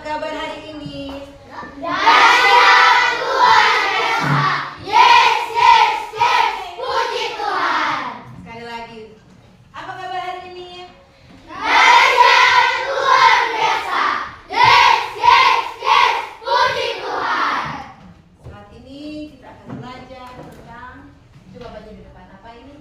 kabar hari ini? Dahsyat luar biasa. Yes, yes, yes. Puji Tuhan. Sekali lagi. Apa kabar hari ini? Dahsyat luar biasa. Yes, yes, yes. Puji Tuhan. Saat ini kita akan belajar tentang, coba baca di depan, apa ini?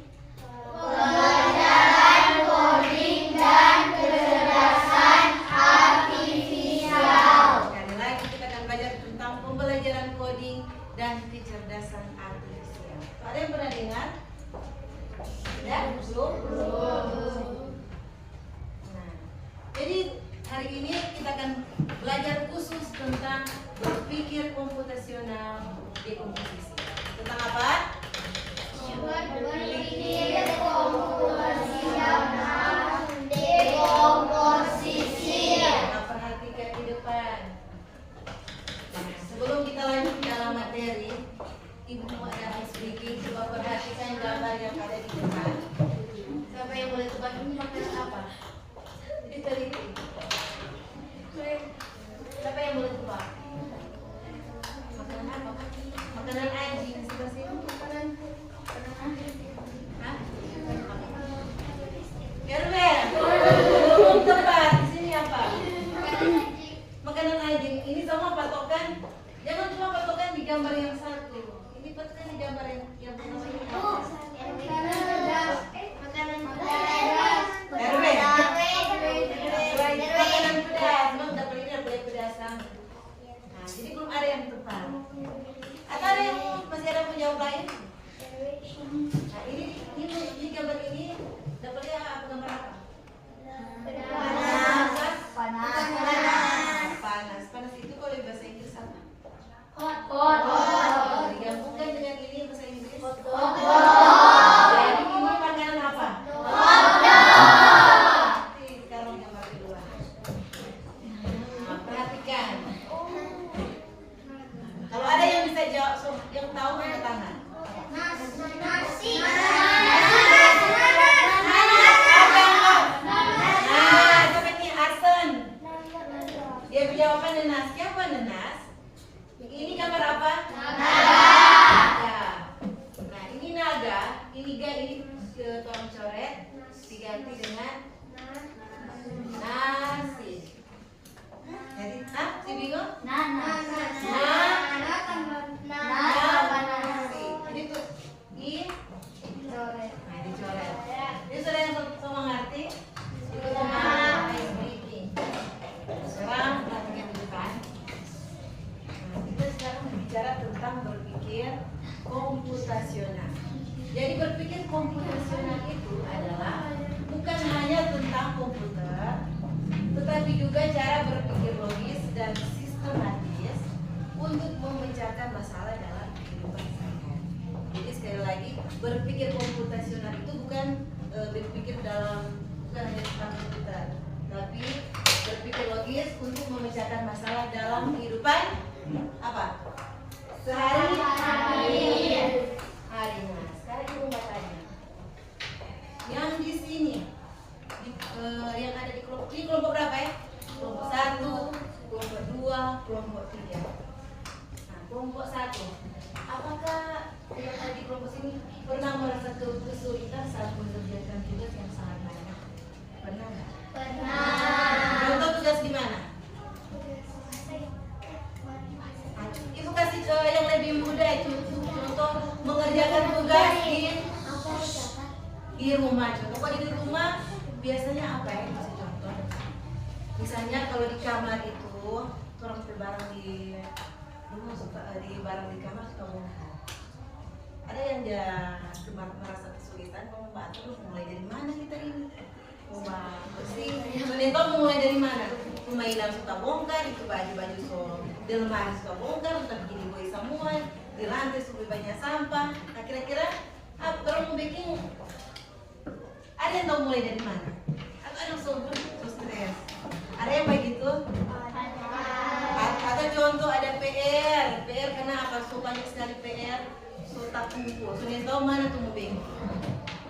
Pembelajaran coding dan kecerdasan artifisial. Sekali lagi kita akan belajar tentang pembelajaran coding dan kecerdasan artifisial. Ada yang pernah dengar? Ya? Belum? Nah, jadi hari ini kita akan belajar khusus tentang berpikir komputasional dekomposisi. Tentang apa? Berpikir komputasional dekomposisi. Nah, perhatikan di depan. Sebelum kita lanjut ke dalam materi, Ibu mau ada ice breaking. Coba perhatikan gambar yang ada di depan. Siapa yang boleh tebak ini makanan apa? Jadi teliti. Siapa yang boleh tebak? Makanan apa? Makanan anjing. Sebelah sini makanan anjing. Hah? Gerber. Belum tepat. Di sini apa? Makanan anjing. Ini sama patokan. Jangan cuma patokan di gambar yang satu. Ini patokan di gambar yang pertama ini. Makanan pedas. Memang dapat ini boleh pedasan. Nah, jadi belum ada yang tepat. Atau ada yang masih ada menjawab lain? Nah, ini gambar ini dapatnya apa, gambar apa? Panas itu kalau di bahasa Inggris apa? Digabungkan dengan ini bahasa Inggris. Jadi ini makanan apa? Sekarang gambar kedua. Nah, perhatikan. Kalau ada yang bisa jawab, yang tahu angkat tangan. Dia jawaban nenas. Siapa nenas? Ini gambar apa? Naga. Nah, ini naga. Ini tolong coret. Diganti dengan nasi. Jadi, si bingung? Nasi. Jadi tuh nah, dicoret. Jadi sudah yang semua ngerti? Itu sama ice breaking. Sekarang perhatikan di depan. Nah, kita sekarang bicara tentang berpikir komputasional. Jadi berpikir komputasional itu adalah bukan hanya tentang komputer, tetapi juga cara berpikir logis dan sistematis untuk memecahkan masalah dalam kehidupan sehari-hari. Jadi sekali lagi, berpikir komputasional itu bukan berpikir bukan hanya tentang komputer, tapi berpikir logis untuk memecahkan masalah dalam kehidupan apa? Sehari-hari. Nah, sekarang ibu mau tanya, yang di sini, yang ada di kelompok ini, kelompok berapa ya? Kelompok 1, kelompok 2, kelompok 3. Nah, kelompok 1, apakah yang ada di kelompok sini pernah merasa kesulitan saat mengerjakan tugas yang sangat banyak? Pernah nggak? Contoh tugas di mana? Ibu kasih ke yang lebih muda itu contoh mengerjakan tugas di rumah. Contoh kalau di rumah biasanya apa ya? Kasih contoh. Misalnya kalau di kamar itu orang berbarang di rumah suka di barang di kamar suka bongkar. Ada yang dia merasa kesulitan mau membantu, mulai dari mana kita ini? Rumah bersih, menentukan mulai dari mana? Mainan suka bongkar, itu baju-baju di lemari suka bongkar, suka bikin boy semua, di lantai suka banyak sampah. Nah kira-kira orang mau bikin, ada yang tahu mulai dari mana? Atau ada yang so stres? Ada yang begitu? Atau contoh ada PR kenapa? So banyak sekali PR, so tak kumpul, so yang tahu mana tuh mau bikin?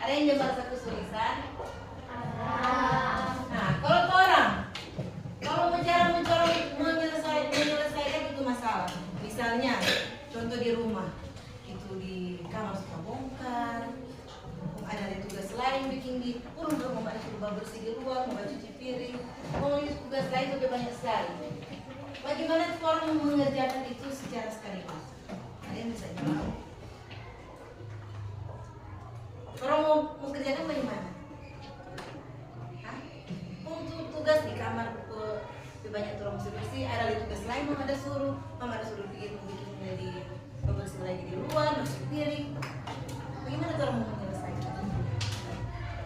Ada yang dia merasa kesulitan? Nah, kalau orang, kalau cara luar, mau cuci piring, mau tugas lain lebih banyak sekali. Bagaimana orang mengerjakan itu secara sekaligus? Ada yang bisa jawab? Orang mau mengerjakan bagaimana? Hah? Untuk tugas di kamar lebih banyak orang bersih, ada tugas lain, mama ada suruh bikin dari bersih lagi di luar, masuk piring. Bagaimana orang mau menyelesaikan?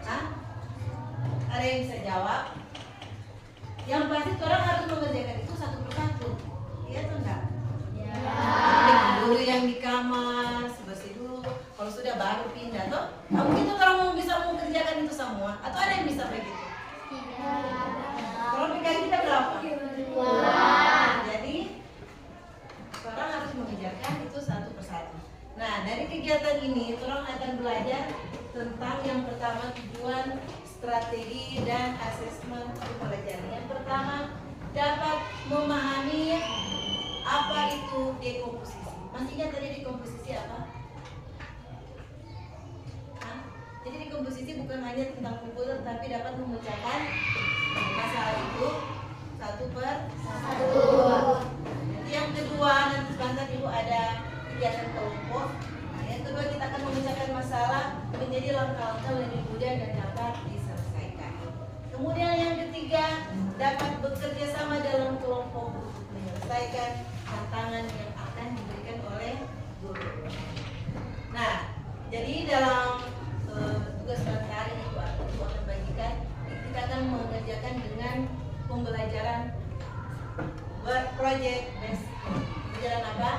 Hah? Ada yang bisa jawab? Yang pasti orang harus mengerjakan itu satu persatu. Iya atau enggak? Ya. Dulu yang di kamar, bersih dulu. Kalau sudah baru pindah tuh. Nah, mungkin orang mau bisa mengerjakan itu semua. Atau ada yang bisa begitu? Tidak. Kalau PKI kita berapa? 2. Jadi orang harus mengerjakan itu satu persatu. Nah, dari kegiatan ini orang akan belajar tentang yang pertama tujuan, strategi, dan asesmen pembelajaran. Yang pertama, dapat memahami apa itu dekomposisi. Masih ingat tadi dekomposisi apa? Hah? Jadi dekomposisi bukan hanya tentang komputer, tapi dapat memecahkan masalah itu satu per satu. Nanti yang kedua, nanti sebentar dulu ada kegiatan kelompok. Nah, yang kedua kita akan memecahkan masalah menjadi langkah-langkah lebih mudah dan dapat diselesaikan. Kemudian yang ketiga, dapat bekerja sama dalam kelompok untuk menyelesaikan tantangan yang akan diberikan oleh guru. Nah, jadi dalam tugas pada hari itu aku akan bagikan, kita akan mengerjakan dengan pembelajaran project based. Pembelajaran apa?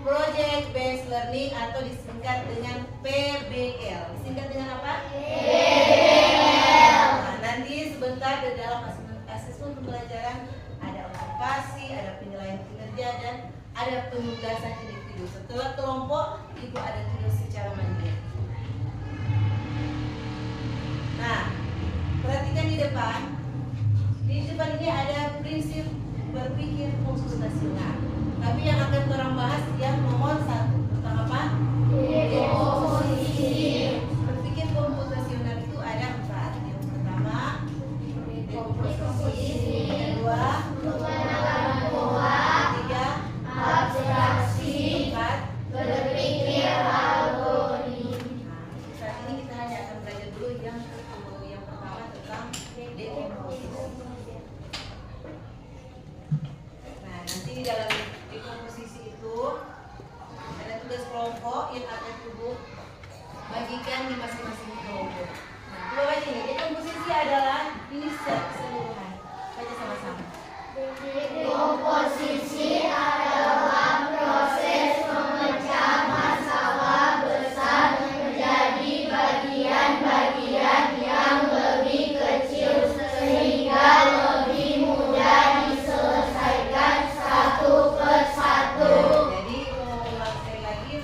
Project based learning atau disingkat dengan PBL. Disingkat dengan apa? PBL. Nah, nanti sebentar di dalam asesmen pembelajaran ada observasi, ada penilaian kinerja, dan ada penugasan individu. Setelah kelompok, ibu ada tugas secara mandiri. Nah, perhatikan di depan. Di depan ini ada prinsip berpikir komputasional. Tapi yang akan orang bahas yang nomor 1 tentang apa? Dekomposisi. Berpikir komputasional itu ada 4. Yang pertama, dekomposisi. Yang kedua, ketiga, abstraksi. Keempat, berpikir algoritma. Saat ini kita hanya akan belajar dulu yang pertama tentang dekomposisi. Nah, nanti di dalam dekomposisi itu ada tugas kelompok yang akan ibu bagikan di masing-masing kelompok. Nah, coba baca ini. Dekomposisi adalah ini secara keseluruhan. Baca sama-sama. Dekomposisi adalah proses memecah masalah besar menjadi bagian-bagian yang lebih kecil sehingga lebih mudah diselesaikan satu persatu. Jadi mau ulang sekali lagi,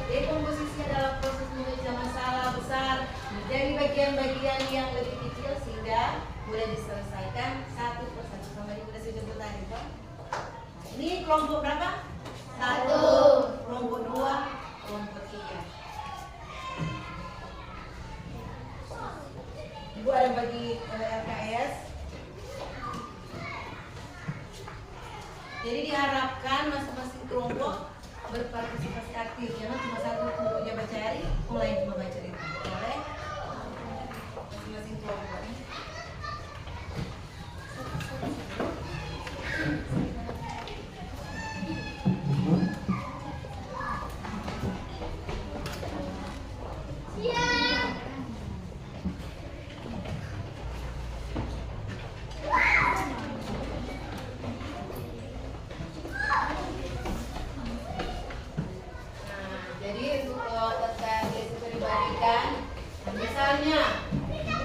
dekomposisi adalah proses memecah masalah besar menjadi bagian-bagian yang lebih kecil sehingga mudah diselesaikan satu persatu. Sama ini sudah disebut tadi, Pak. Ini kelompok berapa? 1. Kelompok 2, kelompok 3. Ibu ada bagi LKS. Jadi diharapkan masing-masing kelompok berpartisipasi aktif. Jangan cuma satu punya baca hari, yang lain cuma baca cerita. Boleh? Masing-masing kelompok. Misalnya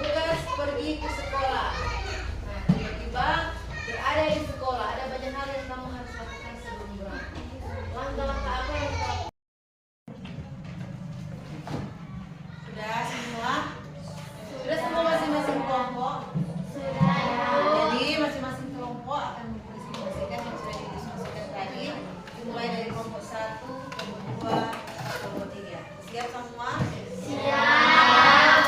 tugas pergi ke sekolah. Nah, tiba-tiba berada di sekolah, ada banyak hal yang kamu harus lakukan sebelum berangkat. Langkah-langkah apa yang kamu lakukan? Sudah semua? Sudah semua masing-masing kelompok? Sudah. Jadi masing-masing kelompok akan mendiskusikan yang sudah didiskusikan tadi, dimulai dari kelompok 1, kelompok 2, kelompok 3. Siap semua? Siap.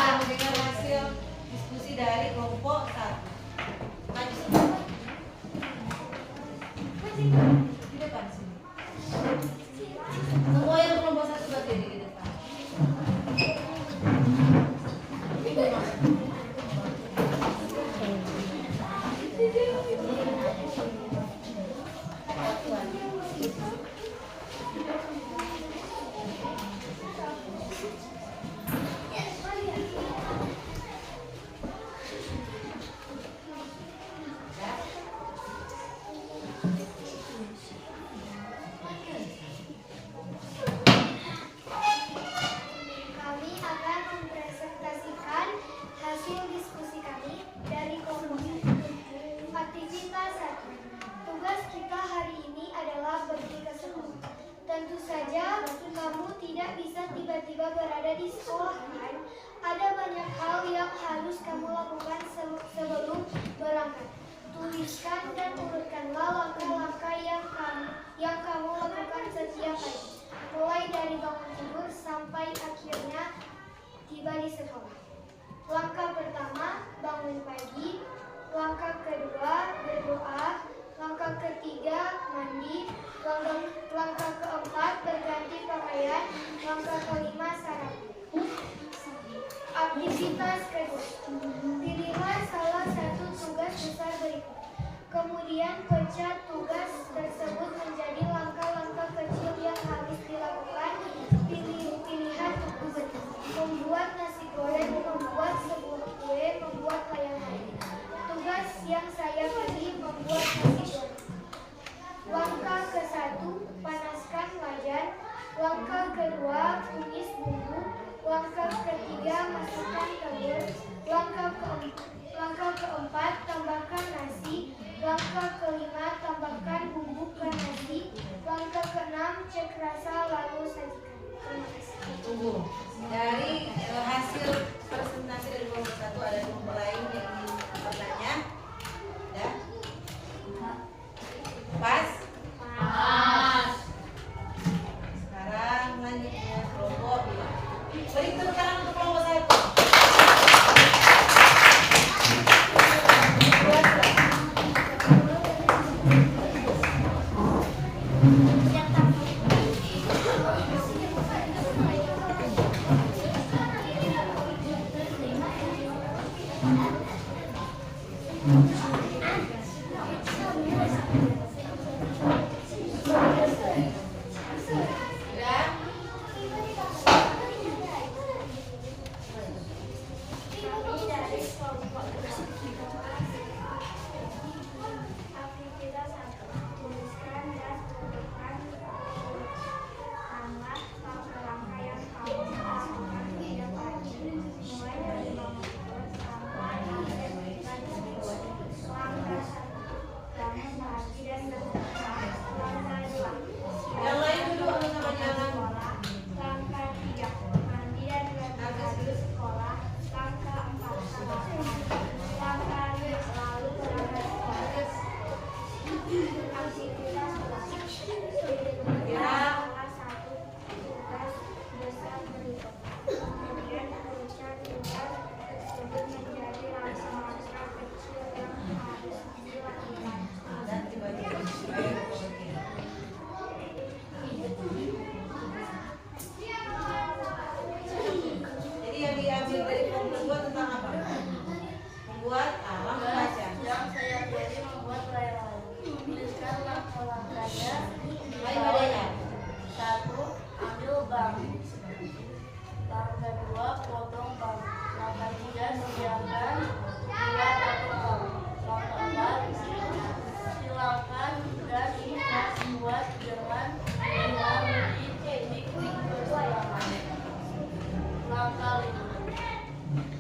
berada di sekolah kan? Ada banyak hal yang harus kamu lakukan sebelum berangkat. Tuliskan dan urutkanlah langkah-langkah yang kamu lakukan setiap pagi, mulai dari bangun tidur sampai akhirnya tiba di sekolah. Langkah pertama, bangun pagi. Langkah kedua, berdoa. Langkah ketiga, mandi. Langkah keempat, berganti pakaian. Langkah kelima, sarapan. Aktivitas kedua, pilihlah salah satu tugas besar berikut. Kemudian pecah tugas tersebut menjadi langkah-langkah kecil yang harus dilakukan. Pilihan membuat nasi goreng, membuat sebuah kue, membuat layang-layang. Tugas yang saya pilih membuat nasi goreng. Langkah ke-1, panaskan wajan. Langkah kedua, tumis bumbu. Langkah ketiga, masukkan telur. Langkah keempat, tambahkan nasi. Langkah kelima, tambahkan bumbu ke nasi. Langkah keenam, cek rasa lalu sajikan. Terima kasih. Tunggu. Dari hasil presentasi dari kelompok 1 ada kelompok lain yang ingin bertanya? Ya? Pas? Pas. Sekarang lanjut ke kelompok 2. Beri tepuk tangan untuk kelompok 1.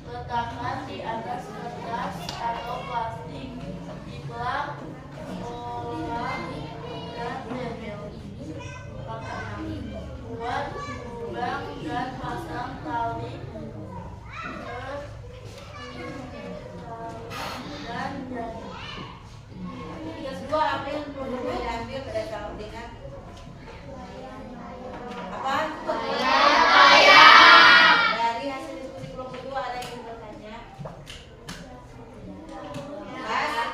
Letakkan di atas kertas atau plastik, diplak, bola, dan label. Buat lubang dan pasang tali dan jari. Tugas 2 apa yang perlu diambil pada tahun dengan apa? Dari hasil diskusi kelompok 2 ada yang ingin bertanya?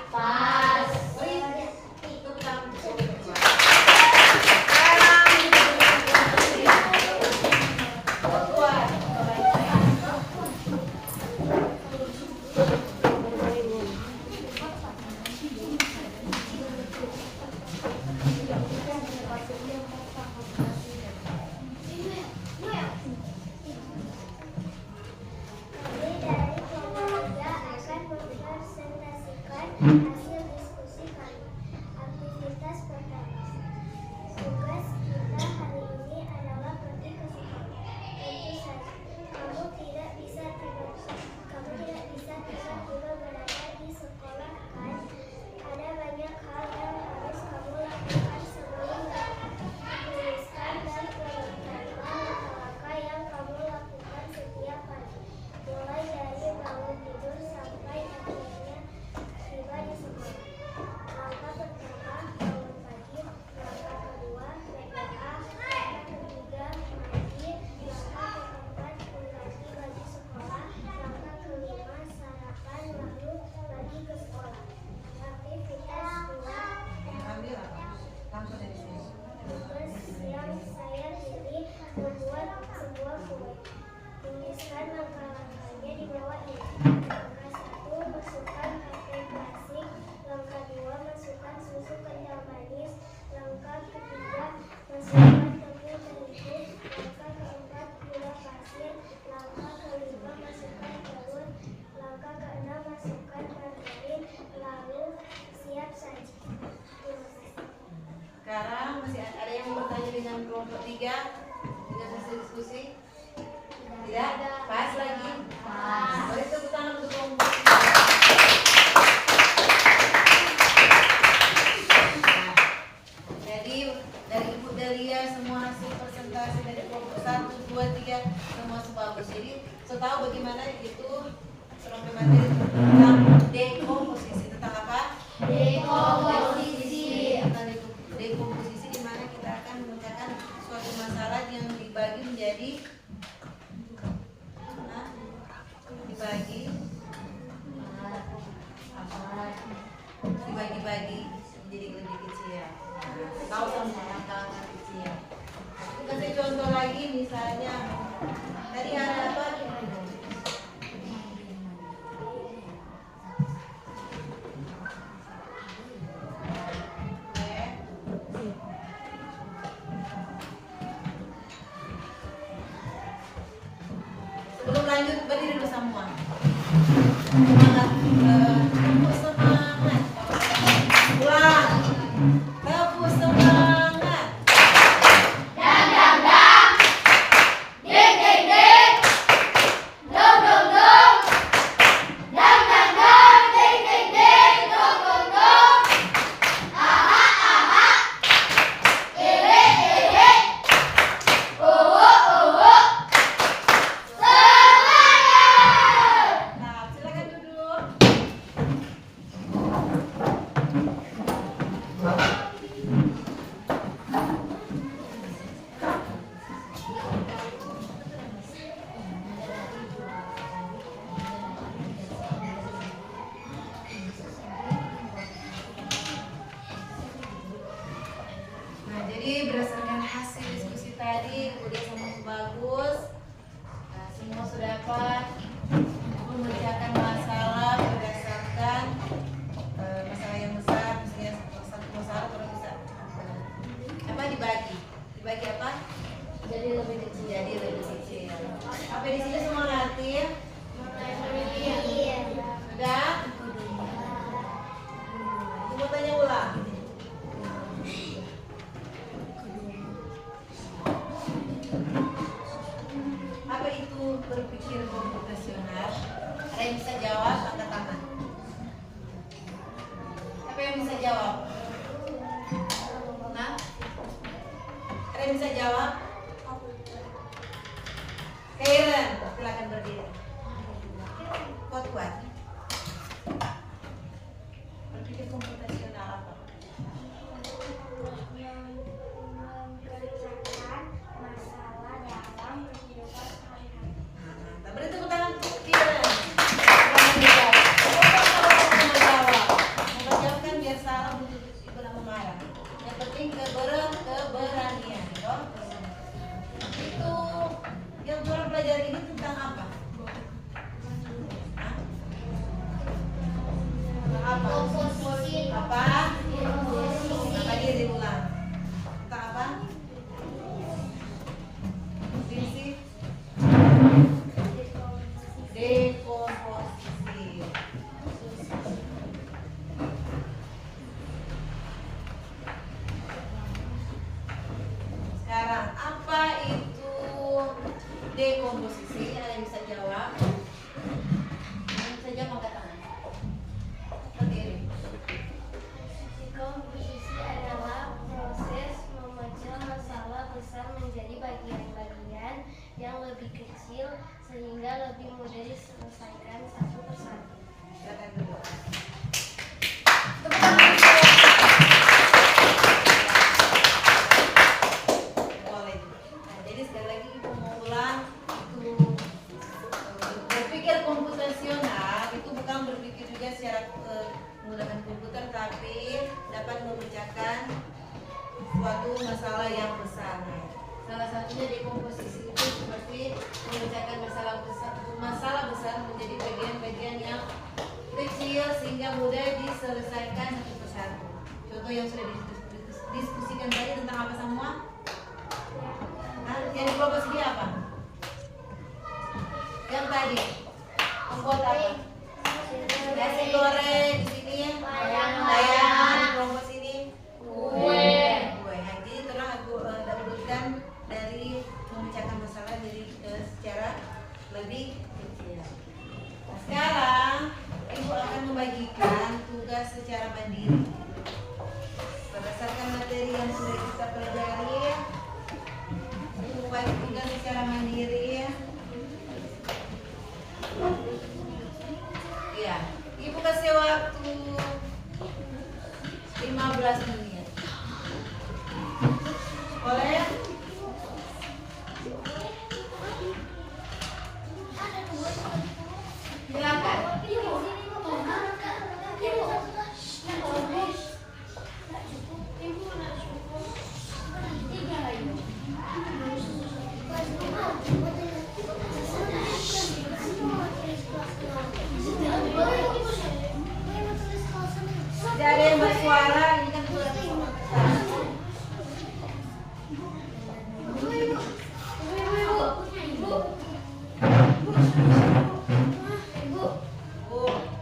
Pas. Beri tepuk tangan untuk kelompok 2. Hasil diskusi kami. Aktivitas pertama. Tugas kita hari ini adalah pergi ke sekolah. Tentu saja, kamu tidak bisa tiba-tiba berada di sekolah kan? Ada banyak hal yang harus kamu lakukan sebelum berangkat. Tuliskan dan urutkanlah langkah-langkah yang kamu lakukan sekarang masih ada yang mau bertanya dengan kelompok 3 dengan hasil diskusi? Tidak? Pas lagi? Pas. Boleh tepuk tangan untuk kelompok 3. Nah, jadi dari Ibu Delia semua hasil presentasi dari kelompok 1, 2, 3 semua sebagus. Jadi saya tahu bagaimana itu serangkai materi tentang dekomposisi. Tentang apa? Dekomposisi. Tentang dekomposisi di mana kita akan memecahkan suatu masalah yang dibagi menjadi dibagi-bagi menjadi lebih kecil. Tahu semua langkah-langkah kecil. Kasih contoh lagi misalnya tadi ada apa? Sebelum lanjut berdiri dulu semua. Semangat, tepuk semangat. Ulang, tepuk semangat. Dang dang dang, ding ding ding, dong dong dong, dang dang dang, ding ding ding, dong dong dong, aha aha, ehe ehe, owo owo, semangat. Nah, silakan duduk. Nah, jadi berdasarkan hasil diskusi tadi, udah semua bagus. Nah, semua sudah dapat memecahkan masalah berdasarkan masalah yang besar, misalnya satu masalah terus bisa apa dibagi apa? Jadi lebih kecil. Apa di sini semua ngerti? Sudah? Mau tanya ulang. Apa itu berpikir komputasional? Ada yang bisa jawab? Angkat tangan. Apa yang bisa jawab? Nah? Ada yang bisa jawab? Karen, silakan berdiri. Kuat-kuat. Berpikir komputasional apa? Mengerjakan masalah dalam kehidupan sehari-hari. Nah, beri tepuk tangan untuk Karen. Menjawab kan biar salah untuk ibu nama marah. Yang penting keberanian, toh? Itu yang orang pelajari ini tentang apa? Hah? Tentang apa? Komposisi. Apa? Apa dia diulang? Tentang apa? Prinsip dekomposisi. Sekarang apa itu dekomposisi? Ada yang bisa jawab? Yang bisa jawab angkat tangan. Berdiri. Dekomposisi adalah proses memecah masalah besar menjadi bagian-bagian yang lebih kecil sehingga lebih mudah diselesaikan satu persatu. Silakan duduk. Boleh. Nah, jadi sekali lagi ibu mau ulang itu berpikir komputasional itu bukan berpikir juga secara menggunakan komputer, tapi dapat memecahkan suatu masalah yang besar. Salah satunya dekomposisi itu seperti memecahkan masalah besar menjadi bagian-bagian yang kecil sehingga mudah diselesaikan satu persatu. Contoh yang sudah didiskusikan tadi tentang apa semua? Nah, yang di kelompok sini apa? Yang tadi membuat apa? Nasi goreng di sini ya. Layangan. Kelompok sini kue. secara mandiri. Berdasarkan materi yang sudah kita pelajari, Ibu bagi tugas secara mandiri. Ya, Ibu kasih waktu 15 menit. Boleh? Silakan. Tidak ada yang bersuara, ini kan suara peserta. Bu.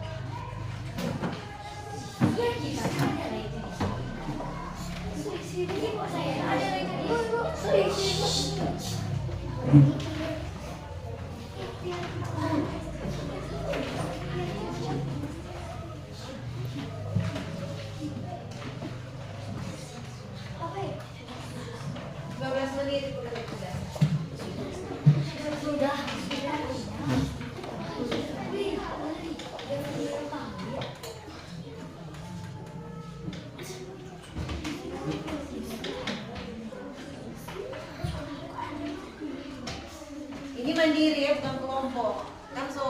Apa ya? 15 menit Ibu kasih tugas. Sudah. Ini mandiri ya, bukan kelompok. Kan so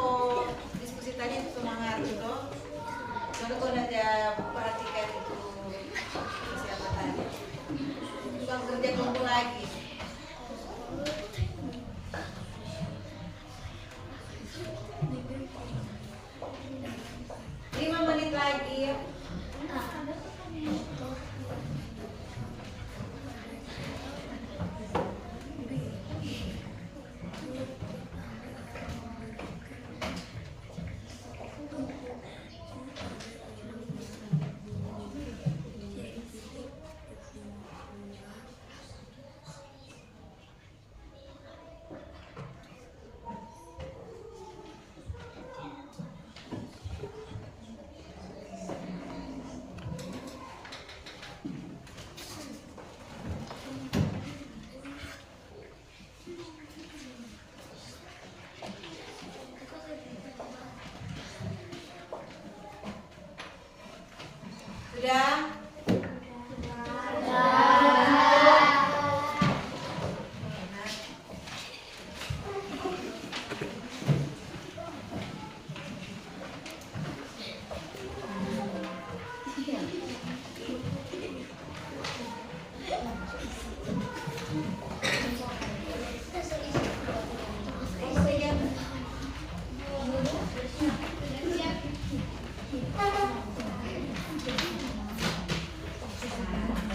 diskusi tadi itu semangat gitu. Kalau kau nanti perhatikan itu siapa tadi. Bukan kerja kelompok lagi. 5 menit lagi. Sudah?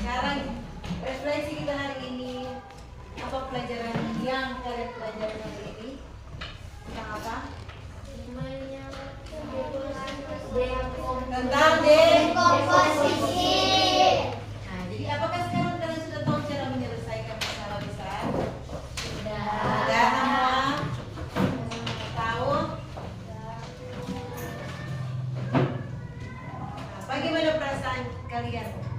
Sekarang refleksi kita hari ini, apa pelajaran yang kalian pelajari hari ini? Tentang apa? Tentang Dekomposisi. Nah, jadi apakah sekarang kalian sudah tahu cara menyelesaikan masalah besar? Sudah semua? Tahu? Nah, bagaimana perasaan kalian?